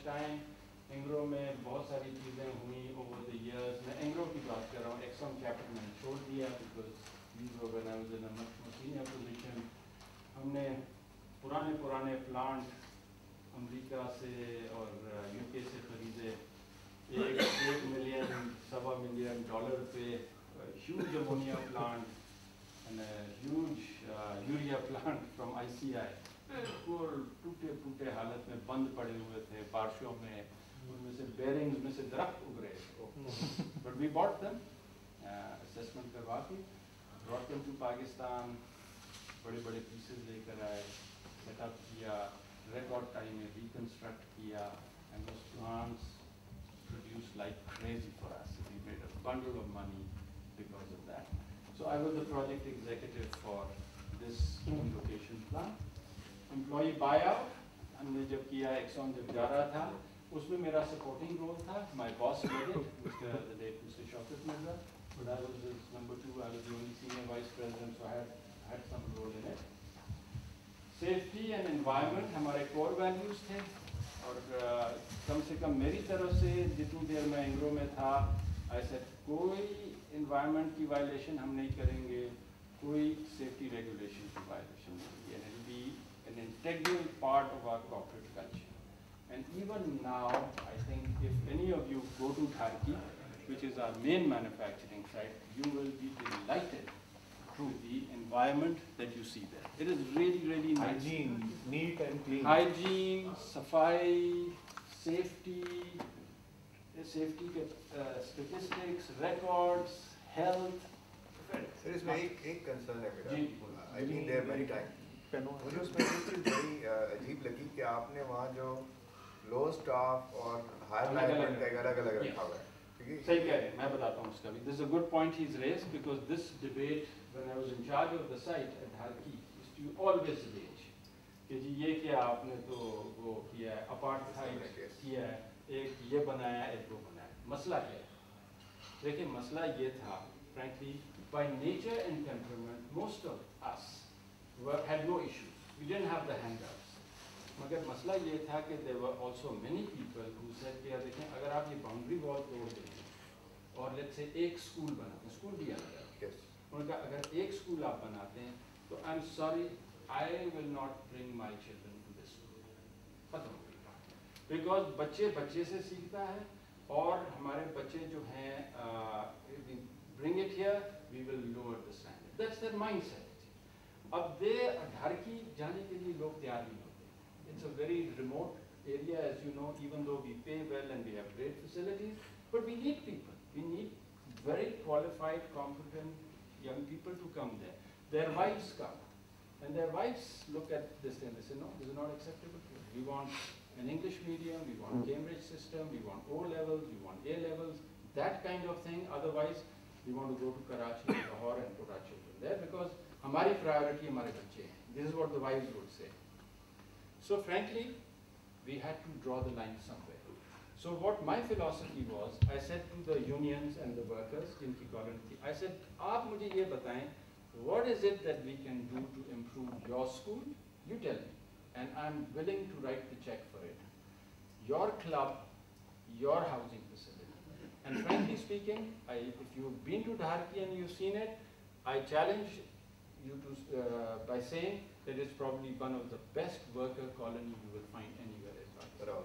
Time Engro में बहुत सारी चीज़ें हुई ओवर द इयर्स. मैं एंग्रो की बात कर रहा हूँ. एक्सॉन कैपिटल मैंने छोड़ दिया because these were when I was in a much more senior position. हमने पुराने प्लांट अमेरिका से और यूके से खरीदे. $1 मिलियन $1.25 मिलियन पे huge ammonia plant and a huge urea plant from ICI. बिल्कुल टूटे हालत में बंद पड़े हुए थे बारिशों में. उनमें से बेरिंग्स में से दरख्त उग रहे थे. But we bought them, assessment करवा के, brought them to Pakistan. बड़े pieces लेकर आए, set up किया, record time में reconstruct किया, and those plants produced like crazy for us. We made a bundle of money because of that. So I was the project executive for this location plan. Employee buyout, हमने जब किया axon जब जा रहा था, उसमें मेरा supporting role था. My boss did it, the late Mr. Shaukat Mirza, but I was his number 2. I was the only senior vice president, so I had some role in it. Safety and environment हमारे core values थे, और कम से कम मेरी तरफ से जितनी देर मैं एंग्रो में था, I said कोई environment की violation हम नहीं करेंगे, कोई safety regulation की violation नहीं, and it will be an integral part of our corporate culture. And even now, I think if any of you go to Dharki, which is our main manufacturing site, you will be delighted to the environment that you see there. It is really nice. Hygiene, neat and clean. Hygiene, safai, safety, statistics, records, health. Sir इसमें एक concern है मेरा. I been there many time. मुझे उसमें एक चीज़ बड़ी अजीब लगी कि आपने वहाँ जो लो स्टाफ और हाई मैनेजमेंट का अलग-अलग रखा हुआ है. सही कह रहे हैं, मैं बताता हूँ उसका भी. This is a good point he's raised because this debate when I was in charge of the site at Dharki used to always rage कि जी ये क्या आपने तो वो किया है, अपार्टहाइड किया है, एक ये बनाया एक वो बनाया. मसला क्या है? देखिए मसला ये था, frankly, by nature and temperament, most of us had no issues. We didn't have the handouts. मगर मसला ये था कि there were also many people who said कि यार देखें अगर आप ये बाउंड्री वॉल तोड़ देंगे और let's say एक स्कूल बनाते हैं, स्कूल भी अलग है. उनका अगर एक स्कूल आप बनाते हैं तो I'm sorry, I will not bring my children to this school. खत्म हो गई. Because बच्चे से सीखता है और हमारे बच्चे जो हैं bring it here, we will lower the standard. That's their mindset. अब Dharki जाने के लिए लोग तैयार नहीं होते. It's a very remote area, as you know, even though we pay well and we have great facilities, but we need people. We need very qualified, competent young people to come there. Their wives come, and their wives look at this and they say, no, this is not acceptable. We want an English medium, we want Cambridge system, we want O levels, we want A levels, that kind of thing. Otherwise, we want to go to Karachi, Lahore, and put our children there because हमारी priority हमारे बच्चे हैं. This is what the wives would say. So frankly, we had to draw the line somewhere. So what my philosophy was, I said to the unions and the workers, जिनकी colony थी, I said, आप मुझे ये बताएं, what is it that we can do to improve your school? You tell me, and I'm willing to write the check for it. Your club, your housing facility. And frankly speaking, if you've been to Dharki and you've seen it, I challenge you to by saying that it's probably one of the best worker colony you will find anywhere in Pakistan.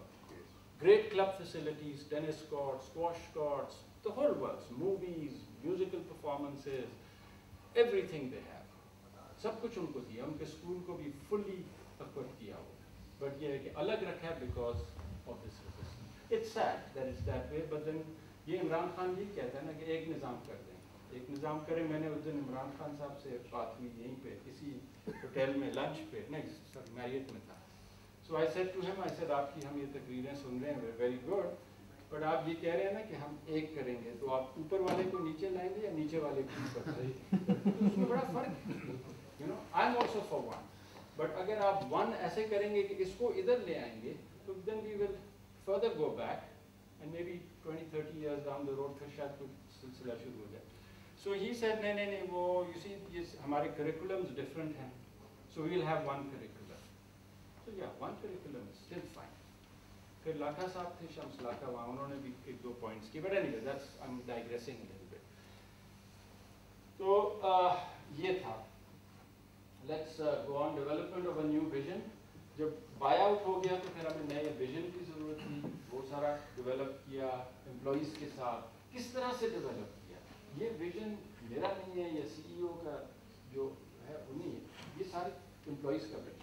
Great club facilities, tennis courts, squash courts, the whole works, movies, musical performances, everything they have. सब कुछ उनको दिया, उनके school को भी fully equipped किया हुआ. But ये है कि अलग रखा है because of this resistance. It's sad that it's that way, but then ये इमरान खान जी कहता है ना कि एक निज़ाम कर दें, एक निज़ाम करें. मैंने उस दिन इमरान खान साहब से बात हुई यहीं पे किसी होटल में लंच पे, नहीं सर मैरियट में था. So I said to him, I said आपकी हम ये तकरीरें सुन रहे हैं, very good, but आप ये कह रहे हैं ना कि हम एक करेंगे, तो आप ऊपर वाले को नीचे लाएंगे या नीचे वाले को ऊपर लाएंगे? उसमें बड़ा फर्क है. You know, I'm also for one, but अगर आप one ऐसे करेंगे कि इसको इधर ले आएंगे, तो then we will further go back. And maybe 20-30 years down the road फिर शायद कुछ सिलसिला शुरू हो जाए. So he said, नहीं वो you see ये हमारे curriculums different हैं, so we'll have one curriculum. So yeah, one curriculum is still fine. फिर लाखा साहब थे, शम्स लाखा, वहाँ उन्होंने भी एक दो पॉइंट्स किए, but anyway that's I am digressing a little bit. तो ये था। Let's go on development of a new vision. जब बाय आउट हो गया तो फिर हमें नए विजन की ज़रूरत थी, वो सारा डेवलप किया एम्प्लॉइज़ के साथ। किस तरह से डेवलप किया, ये विजन मेरा नहीं है, ये CEO का जो है वो नहीं है, ये सारे एम्प्लॉइज़ का विजन।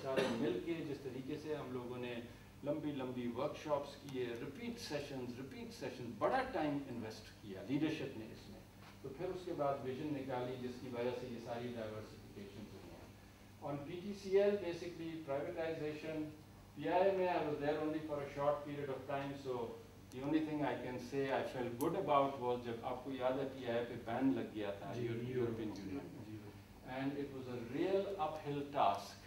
सारे मिल के जिस तरीके से हम लोगों ने लंबी लंबी वर्कशॉप्स किए, रिपीट सेशंस, बड़ा टाइम इन्वेस्ट किया लीडरशिप ने इसमें। तो फिर उसके बाद विजन निकाली जिसकी वजह से ये सारी डाइवर्सिफिकेशन हुई हैं। On PTCL, basically privatization, PI में I was there only for a short period of time, so the only thing I can say I felt good about was जब आपको याद है PI पे बैन लग गया था European Union, and it was a real uphill task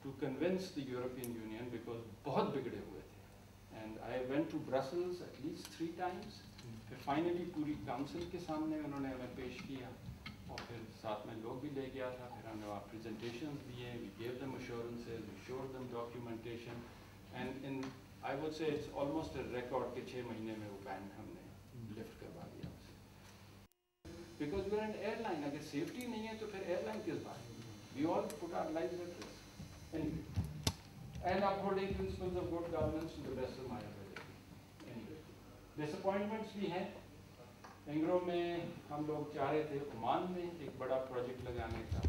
to convince the European Union because बहुत बिगड़े हुए थे, and I went to Brussels at least 3 times, फिर finally पूरी council के सामने उन्होंने हमें पेश किया, और फिर साथ में लोग भी ले गया था, फिर हमने वहाँ presentations दिए, we gave them assurances, we showed them documentation, and in I would say it's almost a record कि 6 महीने में वो बैन हमने लिफ्ट करवा दिया उसे। Because we're an airline, अगर safety नहीं है तो फिर airline किस बात की? We all put our lives at risk. Anyway, and upholding principles of good governance to the best of my ability. Anyway, disappointments भी हैं। एंग्रो में हम लोग चाह रहे थे ओमान में एक बड़ा प्रोजेक्ट लगाने का,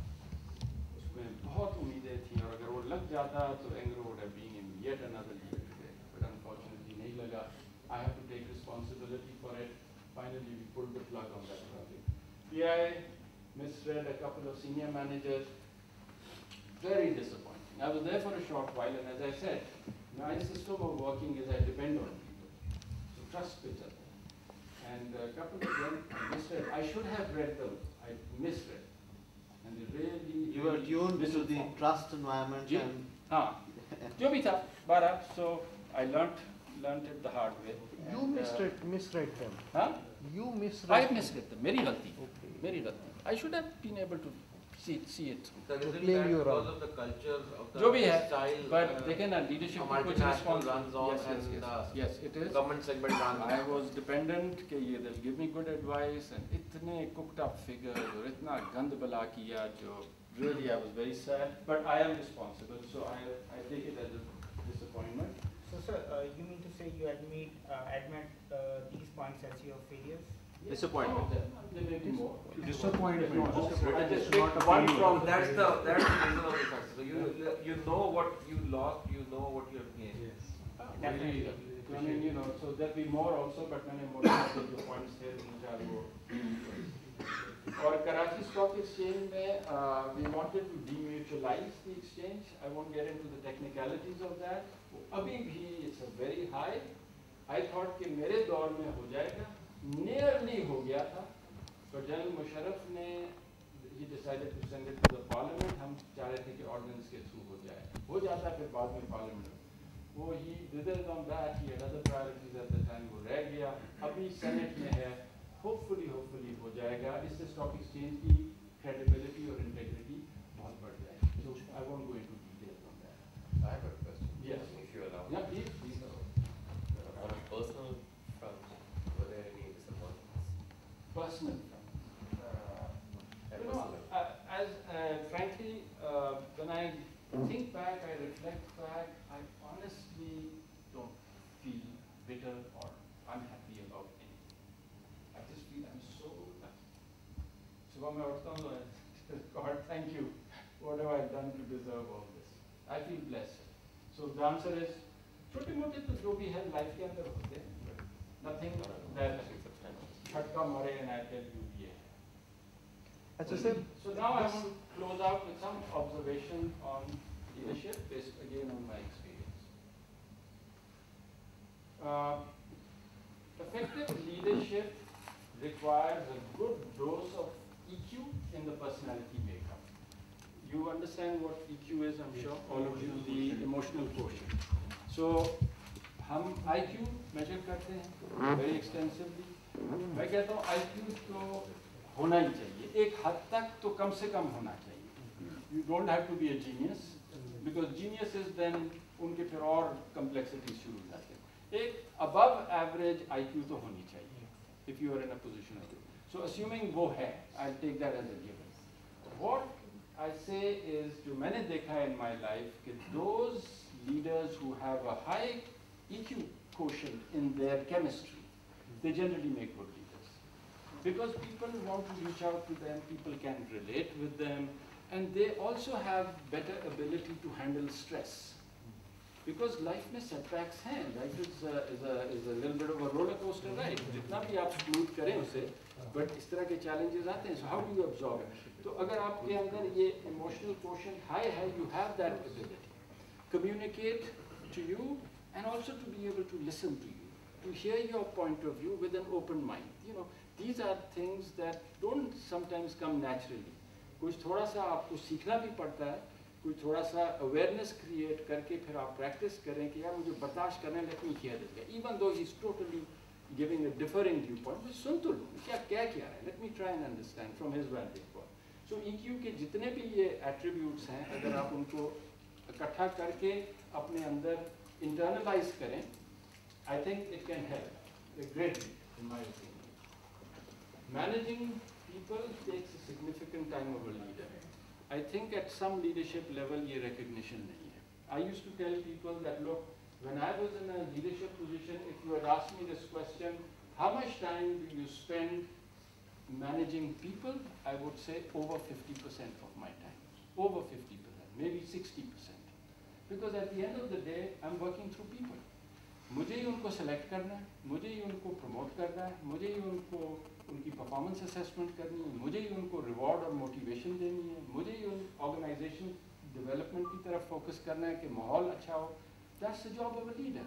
उसमें बहुत उम्मीदें थी, और अगर वो लग जाता तो Engro would have been in yet another league today, but unfortunately नहीं लगा. I have to take responsibility for it. Finally we pulled the plug on that project. PI misread a couple of senior managers, very disappointing. I was there for a short while, and as I said, my system of working is I depend on people, so trust each other. And a couple of them I misread. I should have read them. I misread. And they really, you were tuned to the trust environment. जो भी था, बहरहाल, so I learnt it the hard way. You misread them. Huh? You misread. I misread them. मेरी गलती. Okay. मेरी गलती. I should have been able to see it. So To isn't claim that your because own. of the culture of the जो भी है, style, but देखें ना, leadership a को कुछ multinational response runs on and yes, it is. government segment runs. I was dependent कि ये they'll give me good advice, and इतने cooked up figures और इतना गंद बला किया जो really I was very sad, but I am responsible, so I take it as a disappointment. So sir, you mean to say you admit these points as your failures? Disappointment. There may be more. Disappointment. I just It's not picked a one failure. from That's the reason of the success. So you know what you lost, you know what you have gained. Yes. Definitely. I mean, you know, so there'll be more also, but मैंने मोटे जो points थे उनका वो और Karachi stock exchange में we wanted to demutualize the exchange. I won't get into the technicalities of that. अभी भी it's a very high. I thought कि मेरे दौर में हो जाएगा, nearly हो गया था, तो जनरल मुशर्रफ ने he decided to send it to the parliament. हम चाह रहे थे कि ordinance के थ्रू हो जाता फिर बाद में parliament वो he didn't on that, he had other priorities at the time, वो रह गया, अभी सेनेट में है, hopefully हो जाएगा, इससे स्टॉक एक्सचेंज की credibility और integrity बहुत बढ़ जाएगी. So I won't go into details on that. I have a question. Yes. If you allow. Yeah, please. On a personal front, were there any disappointments? Personal. You know, frankly, when I think back, I reflect back, I honestly don't feel bitter or unhappy about anything. I just feel I'm so lucky. Subah mein uthta hu to God, thank you. What have I done to deserve all this? I feel blessed. So the answer is, छोटे मोटे तो जो भी है life के अंदर होते हैं, nothing that झटका मारे and I tell you ये है. अच्छा sir. So now I want to close out with some observation on leadership based again on my experience. Effective leadership requires a good dose of EQ in the personality makeup. You understand what EQ is, I'm sure, all of you, the emotional quotient. So, हम IQ measure करते हैं very extensively. मैं कहता हूँ IQ तो होना ही चाहिए, एक हद तक तो कम से कम होना चाहिए. You don't have to be a genius, because genius is then उनके फिर और कम्प्लेक्सिटी शुरू हो जाती है। एक अबव एवरेज IQ तो होनी चाहिए if you are in a position of it. So assuming वो है, I take that as a given. What I say is, जो मैंने देखा है इन माई लाइफ कि those leaders who have a high EQ quotient in their chemistry, they generally make good leaders. Because people want to reach out to them, people can relate with them, and they also have better ability to handle stress. Because life में setbacks हैं, life is a little bit of a roller coaster ride. जितना भी आप smooth करें उसे, but इस तरह के challenges आते हैं, so how do you absorb it? तो अगर आपके अंदर ये emotional quotient high है, you have that ability. Communicate to you, and also to be able to listen to you, to hear your point of view with an open mind. You know, these are things that don't sometimes come naturally. कुछ थोड़ा सा आपको सीखना भी पड़ता है, कुछ थोड़ा सा awareness create करके फिर आप practice करें कि यार मुझे बर्दाश्त करना है, let me hear this guy. Even though he's totally giving a differing viewpoint, मैं सुन तो लूँ, क्या रहा है, let me try and understand from his vantage point. So EQ के जितने भी ये attributes हैं, अगर आप उनको इकट्ठा करके अपने अंदर internalize करें, I think it can help greatly, in my opinion. Managing people takes a significant time of a leader. I think at some leadership level, ये recognition नहीं है. I used to tell people that look, when I was in a leadership position, if you had asked me this question, how much time do you spend managing people? I would say over 50% of my time, over 50%, maybe 60%. Because at the end of the day, I'm working through people. मुझे ही उनको select करना है, मुझे ही उनको promote करना है, मुझे ही उनको उनकी performance assessment करनी है, मुझे ही उनको reward और motivation देनी है, मुझे ही उन organization development की तरफ focus करना है कि माहौल अच्छा हो. That's the job of a leader.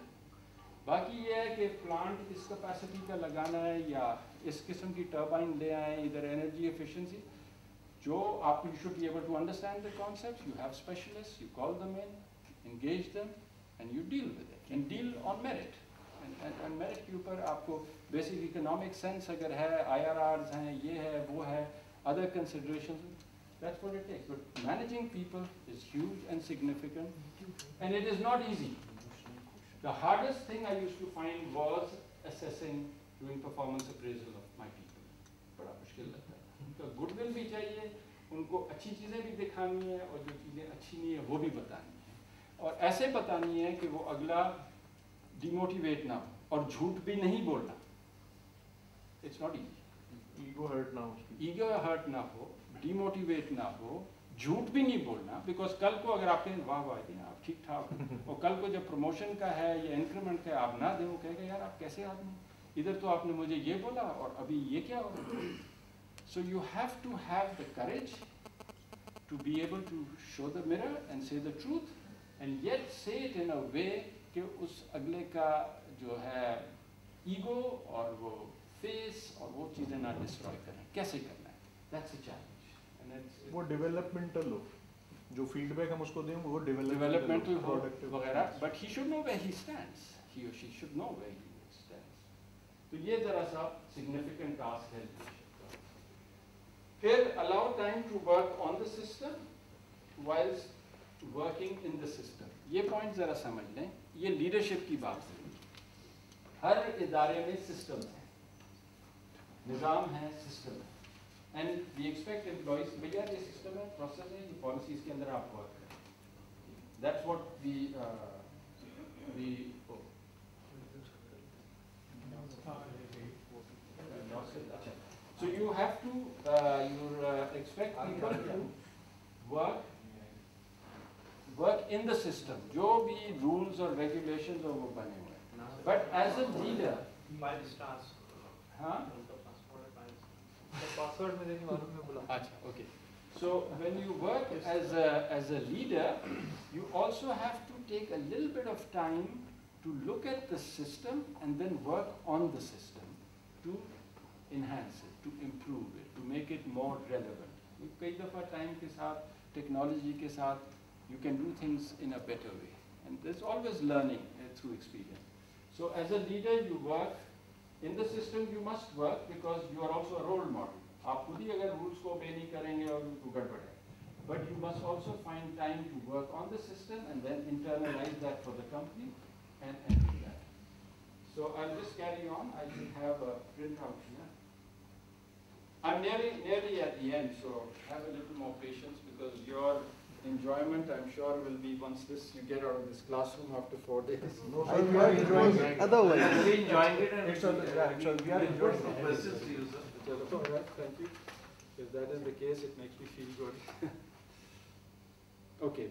बाकी ये है कि plant इस capacity का लगाना है या इस किस्म की turbine ले आए, इधर energy efficiency, जो आप you should be able to understand the concepts. You have specialists, you call them in, engage them, and you deal with it, and deal on merit. And merit के ऊपर आपको basic economic sense अगर है, IRRs हैं, ये है, वो है, other considerations, that's what it takes. But managing people is huge and significant, and it is not easy. The hardest thing I used to find was assessing, doing performance appraisal of my people. बड़ा मुश्किल लगता है. उनका goodwill भी चाहिए, उनको अच्छी चीज़ें भी दिखानी है, और जो चीज़ें अच्छी नहीं है, वो भी बतानी है. और ऐसे बतानी है कि वो अगला डिमोटिवेट ना हो और झूठ भी नहीं बोलना. It's not easy. Ego hurt ना हो, डिमोटिवेट ना हो, झूठ भी नहीं बोलना. बिकॉज कल को अगर आप कहें वाह वाह आप ठीक ठाक, और कल को जब प्रमोशन का है या इंक्रीमेंट का आप ना दें, वो कहेगा यार आप कैसे आदमी, इधर तो आपने मुझे ये बोला और अभी ये क्या हो रहा है. So you have to have the courage to be able to show the mirror and say the truth, and yet say it in a way कि उस अगले का जो है ईगो और वो फेस और वो चीज़ें ना डिस्ट्रॉय करें. कैसे करना है, that's a challenge. And it's वो डेवलपमेंटल हो, जो फीडबैक हम उसको दें वो डेवलपमेंटल हो वगैरह, but he should know where he stands. He or she should know where he stands. तो ये ज़रा सा significant task है leadership का. फिर allow time to work on the system whilst working in the system. ये पॉइंट ज़रा समझ लें, ये लीडरशिप की बात है. हर इदारे में सिस्टम है, निज़ाम है, सिस्टम है, एंड वी एक्सपेक्ट एम्प्लॉइज भैया ये सिस्टम है, प्रोसेस है, ये पॉलिसीज के अंदर आप वर्क करें. That's what we so you have to expect people to work in the system. जो भी rules और regulations और वो बने हुए हैं. But as a leader, हाँ? पासवर्ड में देने वालों में बोला. अच्छा, okay. So when you work as a leader, you also have to take a little bit of time to look at the system and then work on the system to enhance it, to improve it, to make it more relevant. कई दफ़ा time के साथ, technology के साथ, you can do things in a better way. And there's always learning through experience. So as a leader, you work in the system. You must work because you are also a role model. आप खुद ही अगर rules को obey नहीं करेंगे और तो गड़बड़ है. but you must also find time to work on the system and then internalize that for the company and do that. So I'll just carry on. I should have a printout here. I'm nearly at the end, so have a little more patience because your enjoyment, I'm sure, will be once you get out of this classroom after 4 days. No, I sir, we are enjoying it. otherwise. We enjoying it and It's we are enjoying the it. questions to you, sir. All right, thank you. If that is the case, it makes me feel good. Okay.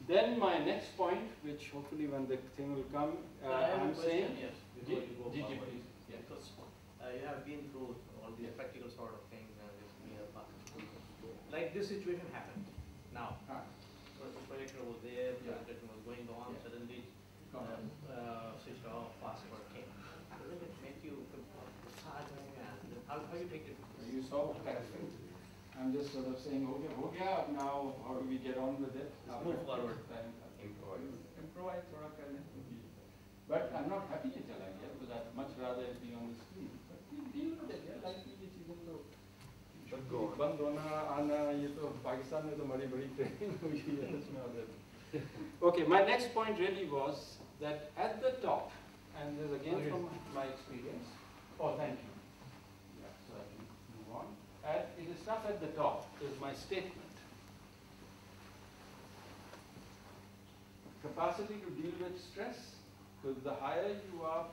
Then my next point, which hopefully when the thing will come, I'm saying. Yes, G- before you go G- forward. please. Yeah. Because you have been through all these practical sort of things and this like this situation happened now. Ah, So the projector was there, the Yeah. presentation was going on, Yeah. suddenly come on. switched off, password came. Doesn't it make you sad and how you take it? You saw what happened. I'm just sort of saying, okay, now how do we get on with it? Now, Move forward. Improvise, थोड़ा कर लें. But I'm not happy कि चला गया because I'd much rather it be on the screen. But we deal with it, yeah, like ये चीजें तो बंद होना आना ये तो पाकिस्तान में तो बड़ी ट्रेनिंग हुई है इसमें already. Okay, my next point really was that at the top, and this is again from my experience. Oh, thank you. Yeah, so I can move on. It is stuff at the top is my statement. Capacity to deal with stress, because the higher you are,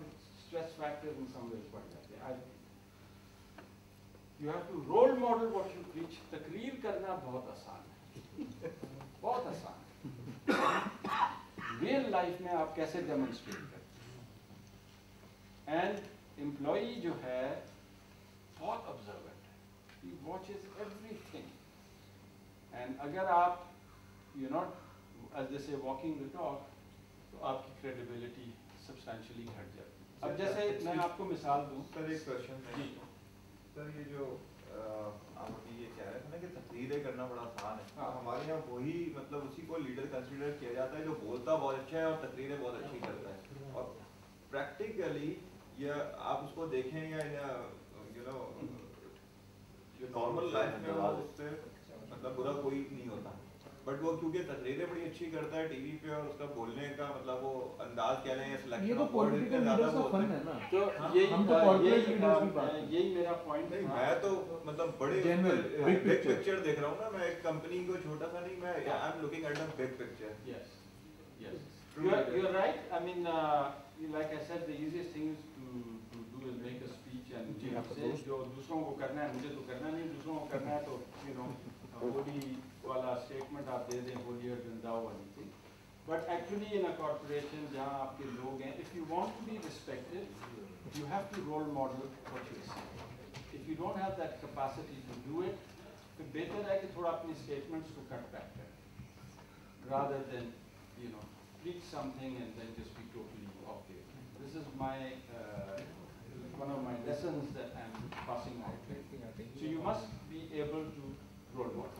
stress factor in some ways बढ़ जाते हैं. You have to role model what you preach. तकरीर करना बहुत आसान है, बहुत आसान है. Real life में आप कैसे demonstrate करते हैं? And employee जो है बहुत observant है. He watches everything. And अगर आप you're not, as they say, walking the talk, तो आपकी credibility substantially घट जाती है. अब जैसे मैं आपको मिसाल दूँ. सर एक क्वेश्चन है. सर ये जो आप अभी ये कह रहे थे ना कि तकरीरें करना बड़ा आसान है. हाँ. हमारे यहाँ वही मतलब उसी को लीडर कंसीडर किया जाता है जो बोलता बहुत अच्छा है और तकरीरें बहुत अच्छी करता है. और प्रैक्टिकली या आप उसको देखें या यू नो जो नॉर्मल लाइफ में वो उससे मतलब बुरा कोई नहीं होता. बट वो क्योंकि तकरीरें बड़ी अच्छी करता है टीवी पे और उसका बोलने का मतलब वो अंदाज क्या लें ये सिलेक्शन तो ऑफ वर्ड इतने पॉलिटिकल ज्यादा लीडर्स का बोलते फन हैं. है ना. तो हम तो corporate leaders की बात यही मेरा पॉइंट नहीं मैं तो मतलब बड़े General, big big picture. Picture देख रहा हूँ ना. मैं एक कंपनी को छोटा सा नहीं मैं I am looking at the big picture. Yes, yes. You're right. I mean, like I said, the easiest thing is to do is make a speech and say जो दूसरों को करना है मुझे तो करना नहीं, दूसरों को करना है तो you know होली वाला statement आप दे दें holier than thou or anything. But actually in a corporation जहाँ आपके लोग हैं, if you want to be respected, you have to role model what you say. If you don't have that capacity to do it, तो बेहतर है कि थोड़ा अपने statements को cut back करें, rather than you know preach something and then just be totally off the. This is my one of my lessons that I'm passing out. So you must be able to role model.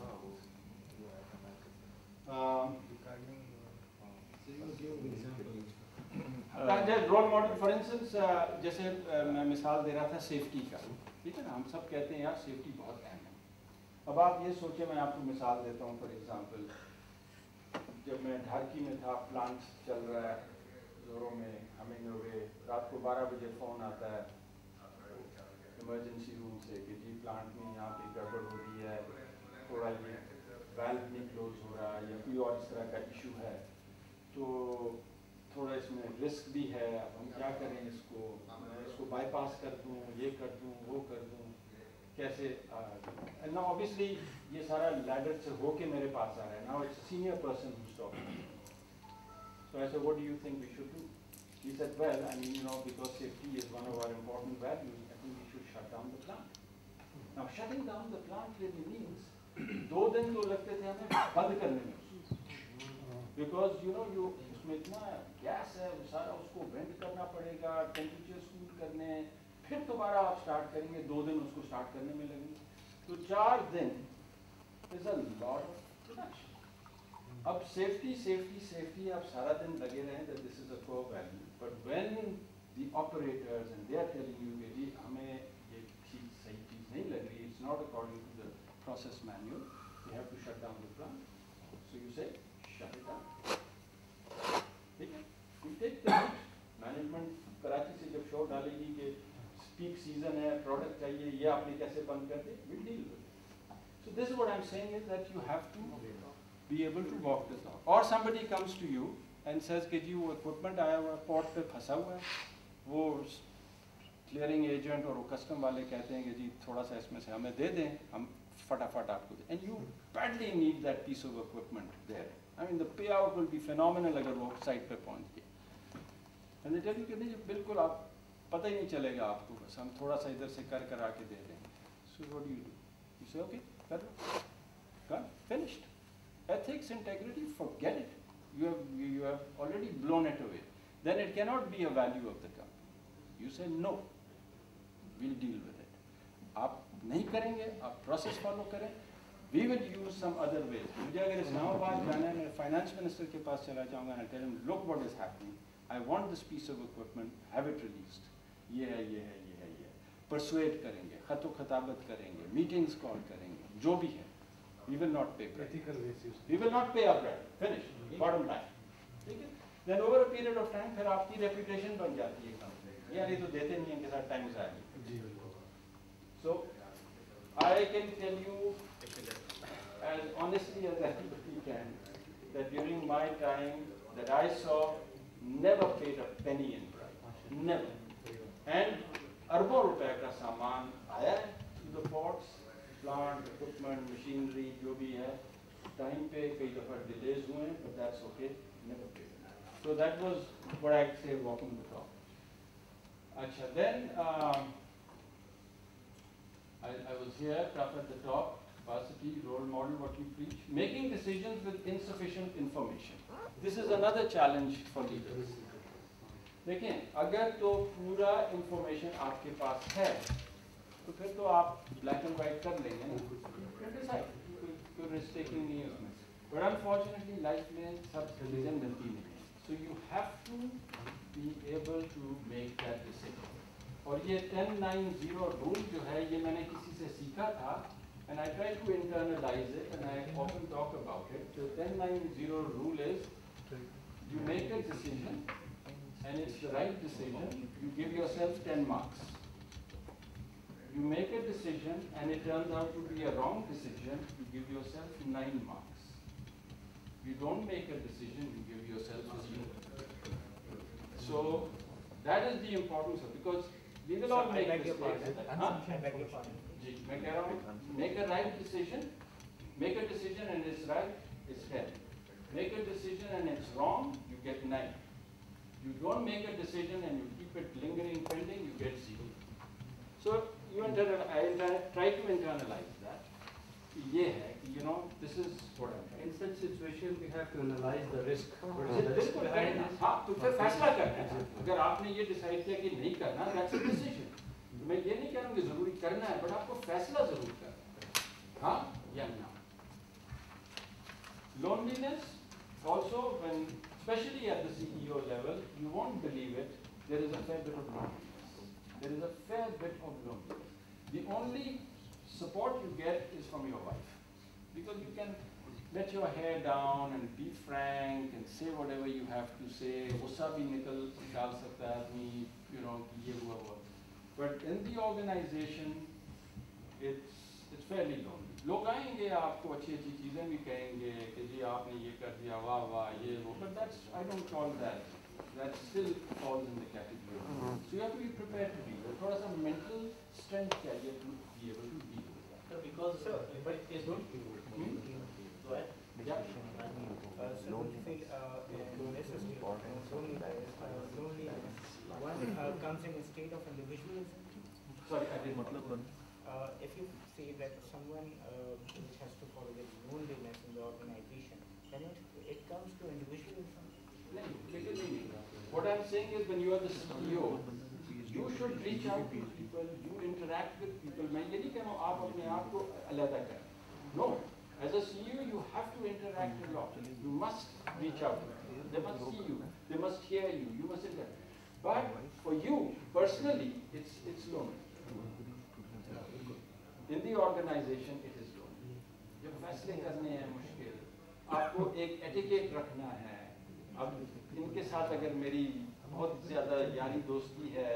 Role model for instance जैसे मैं मिसाल दे रहा था safety का. ठीक है ना, हम सब कहते हैं यार सेफ्टी बहुत अहम है. अब आप ये सोचे, मैं आपको मिसाल देता हूँ. फॉर एग्जांपल जब मैं ढारकी में था, प्लांट चल रहा है जोरों में, हमिंग अवे, रात को 12 बजे फ़ोन आता है इमरजेंसी रूम से कि जी प्लांट में यहाँ पे गड़बड़ हो रही है, थोड़ा ये वाल्व नहीं क्लोज हो रहा या कोई और इस तरह का इशू है, तो थोड़ा इसमें रिस्क भी है. अब हम क्या करें, इसको बाईपास कर दूँ, ये कर दूँ, वो कर दूँ, कैसे. ना ऑब्वियसली ये सारा लैडर से होके मेरे पास आ रहा है. Now it's senior person who's talking. So I said, what do you think we should do? He said, well, I mean, you know, because safety is one of our important values, I think we should shut down the plant. Now, shutting down the plant really means 2 दिन तो लगते थे हमें बंद करने में, because you know उसमें इतना गैस है, सारा उसको वेंट करना पड़ेगा, टेम्परेचर कूल करने, फिर दोबारा आप स्टार्ट करेंगे, 2 दिन उसको स्टार्ट करने में लगेंगे, तो 4 दिन is a lot of production. अब सेफ्टी आप सारा दिन लगे रहें that this is a core value, but when the operators and they are telling you कि जी हमें ये चीज़ सही चीज़ नहीं लग रही, it's not according to the process manual, you have to shut down the plant. So you say, shut it down. ठीक है? You take the hit. Management Karachi से जब शो डालेगी कि peak season है, product चाहिए, ये आपने कैसे बंद कर दे, we'll deal with it. So this is what I'm saying is that you have to be able to walk this out. Or somebody comes to you and says कि जी वो equipment आया हुआ है, port पे फंसा हुआ है, वो clearing agent और वो custom वाले कहते हैं कि जी थोड़ा सा इसमें से हमें दे दें, हम फटाफट आपको दें. And you badly need that piece of equipment there. I mean the payout will be phenomenal अगर वो site पे पहुंच गए. And they tell you कि नहीं बिल्कुल आप पता ही नहीं चलेगा आपको, बस हम थोड़ा सा इधर से कर कर आके दे देंगे. So what do? You say okay, कर लो, done, finished. Ethics, integrity, forget it. You have already blown it away. Then it cannot be a value of the company. You say no, we'll deal with it. आप नहीं करेंगे, आप process follow करें. We will use some other ways. मुझे अगर इस्लामाबाद जाना है, मैं finance minister के पास चला जाऊँगा and I'll tell him, look what is happening. I want this piece of equipment, have it released. ये है, ये है, ये है, ये है. Persuade करेंगे, खतो खताबत करेंगे, meetings call करेंगे, जो भी है. We will not pay bread. We will not pay our bread. Finish. Bottom line. ठीक है? Then over a period of time, फिर आपकी reputation बन जाती है company. यार ये तो देते नहीं हैं कि साथ time जाएगी. So I can tell you as honestly as anybody can that during my time that I saw, never paid a penny in bribe. Never. And अरबों रुपए का सामान आया है to the ports, plant, equipment, machinery, जो भी है, time पे कई दफा delays हुए हैं, but that's okay, never paid. So that was what I'd say walking the talk. अच्छा, then I was here, tough at the top, capacity, role model, what you preach, making decisions with insufficient information. This is another challenge for leaders. देखिए, अगर तो पूरा information आपके पास है, तो फिर तो आप black and white कर लेंगे ना, कोई risk taking नहीं है उसमें. But unfortunately, life में सब चीजें मिलती नहीं हैं. So you have to be able to make that decision. और ये 1090 rule जो है, ये मैंने किसी से सीखा था, and I try to internalize it, and I often talk about it. The 1090 rule is, you make a decision, and it's the right decision, you give yourself 10 marks. You make a decision, and it turns out to be a wrong decision, you give yourself 9 marks. You don't make a decision, you give yourself 0. So, that is the importance of, because we will all make mistakes. मैं कह रहा हूँ, make a right decision, make a decision and it's right, it's 10. Make a decision and it's wrong, you get 9. You don't make a decision and you keep it lingering pending, you get 0. So you I try to internalize that. ये है, you know, this is what I'm trying. In such situation, we have to analyze the risk. What is the risk बिल्कुल behind करना, this? हाँ, तो फिर फैसला करना है. अगर आपने ये डिसाइड किया कि नहीं करना, that's a decision. मैं ये नहीं कह रहा हूँ कि जरूरी करना है, but आपको फैसला जरूर करना है. हाँ या ना. Loneliness, also when, especially at the CEO level, you won't believe it, there is a fair bit of loneliness. There is a fair bit of loneliness. The only support you get is from your wife. Because you can let your hair down and be frank and say whatever you have to say. गुस्सा भी निकाल सकता है आदमी, you know, ये हुआ हुआ. But in the organization, it's fairly lonely. लोग आएंगे आपको अच्छी अच्छी चीजें भी कहेंगे कि जी आपने ये कर दिया, वाह वाह ये वो. But that's, I don't call that. That still falls in the category. So you have to be prepared to deal with. थोड़ा सा mental strength चाहिए to be able to deal with that. So because but is not. Go ahead. Yeah. So would you feel necessary loneliness, one comes in a state of individualism? Sorry, I didn't. If you say that someone which has to follow the loneliness in the organization, then it comes to individualism. What I'm saying is when you are the CEO, you should reach out to people, you interact with people. मैं ये नहीं कह रहा हूँ आप अपने आप को अलग करें. No, as a CEO you have to interact a lot. You must reach out. They must see you, they must hear you, you must interact. But for you personally, it's lonely. In the organization, it is lonely. जब फैसले करने हैं मुश्किल, आपको एक etiquette रखना है। अब इनके साथ अगर मेरी बहुत ज़्यादा यारी दोस्ती है,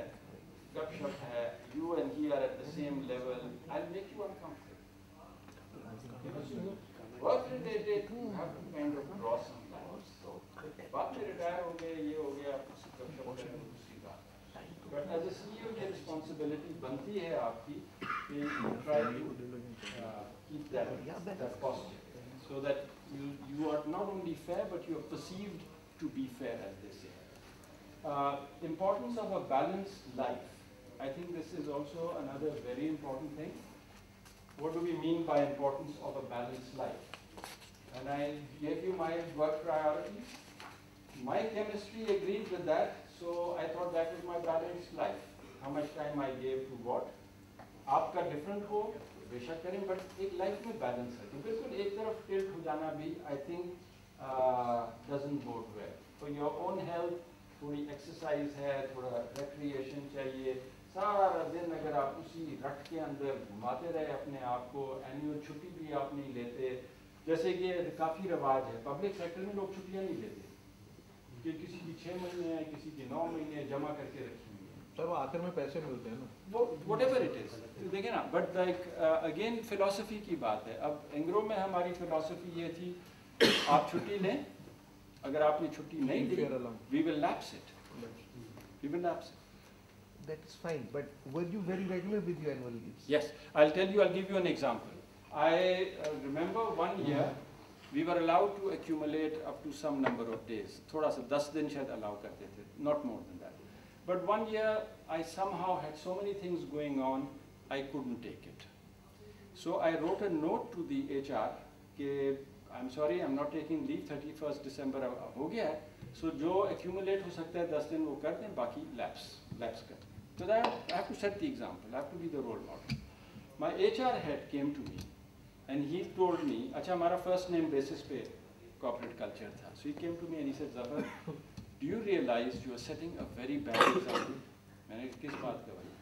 गपशप है, you and he are at the same level, I'll make you uncomfortable. Work related, you have to kind of draw some lines. So, बाद में रिटायर हो गए, ये हो गया, गपशप करें दूसरी बात। But as a CEO, ये responsibility बनती है आपकी कि you try to keep that posture, so that you are not only fair, but you are perceived to be fair, as they say. Importance of a balanced life. I think this is also another very important thing. What do we mean by importance of a balanced life? And I gave you my work priorities. My chemistry agreed with that, so I thought that was my balanced life. How much time I gave to what. आपका different हो, बेशक करें, but एक life में balance है। तो बिल्कुल एक तरफ tilt हो जाना भी, I think doesn't bode well. For your own health, थोड़ी exercise है, थोड़ा recreation चाहिए। सारा दिन अगर आप उसी रट के अंदर घुमाते रहे अपने आप को, एनुअल छुट्टी भी आप नहीं लेते, जैसे कि काफ़ी रिवाज है पब्लिक सेक्टर में, लोग छुट्टियां नहीं लेते कि किसी की 6 महीने है, किसी की 9 महीने जमा करके रखी हुई है। सर वो आखिर में पैसे मिलते हैं ना, वो whatever it is, देखिए ना। बट लाइक अगेन फिलॉसफी की बात है। अब एंग्रो में हमारी फिलॉसफी ये थी, आप छुट्टी लें, अगर आपने छुट्टी नहीं ली, we will lapse it. We will lapse it. That is fine, but were you very regular with your annual leaves? Yes, I'll give you an example. I remember one year we were allowed to accumulate up to some number of days. थोड़ा सा 10 दिन शायद allow करते थे, not more than that. But one year I somehow had so many things going on, I couldn't take it. So I wrote a note to the HR कि I'm sorry, I'm not taking leave, 31st December हो गया है, so जो accumulate हो सकता है 10 दिन वो कर दें, बाकी lapse कर दें। So that I have to set the example, I have to be the role model. My HR head came to me and he told me, अच्छा हमारा first name basis पे corporate culture था. So he came to me and he said, Zafar, do you realize you are setting a very bad example? मैंने किस बात का भाई?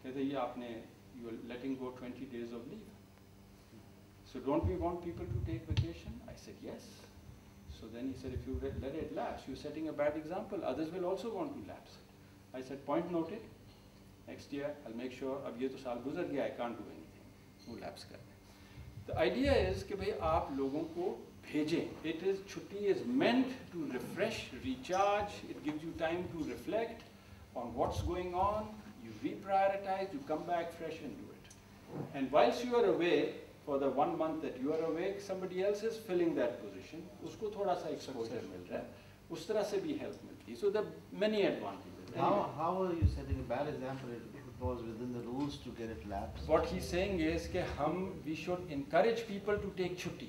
कहते ये आपने you are letting go 20 days of leave. So don't we want people to take vacation? I said yes. So then he said, if you let it lapse, you're setting a bad example. Others will also want to lapse it. I said, point noted. Next year, I'll make sure, अब ये तो साल गुजर गया, I can't do anything. वो lapse कर दें। The idea is कि भाई आप लोगों को भेजें। It is, छुट्टी is meant to refresh, recharge. It gives you time to reflect on what's going on. You reprioritize, you come back fresh and do it. And whilst you are away, for the 1 month that you are awake, somebody else is filling that position. उसको थोड़ा सा exposure मिल रहा है, उस तरह से भी help मिलती है. So there are many advantages. How are you setting a bad example if it was within the rules to get it lapsed? What he's saying is कि we should encourage people to take छुट्टी,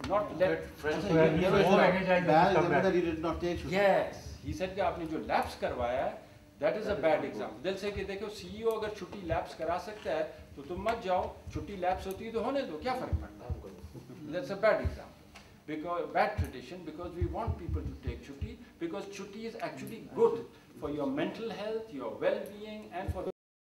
not let friends. Bad example that you did not take छुट्टी. Yes, he said कि आपने जो lapse करवाया है, that is a bad example. दिल से कि देखो CEO अगर छुट्टी lapse करा सकता है, तो तुम मत जाओ, छुट्टी lapse होती है तो होने दो, क्या फर्क पड़ता है? That's a bad example. Because bad tradition, because we want people to take छुट्टी, because छुट्टी is actually good for your mental health, your well-being, and for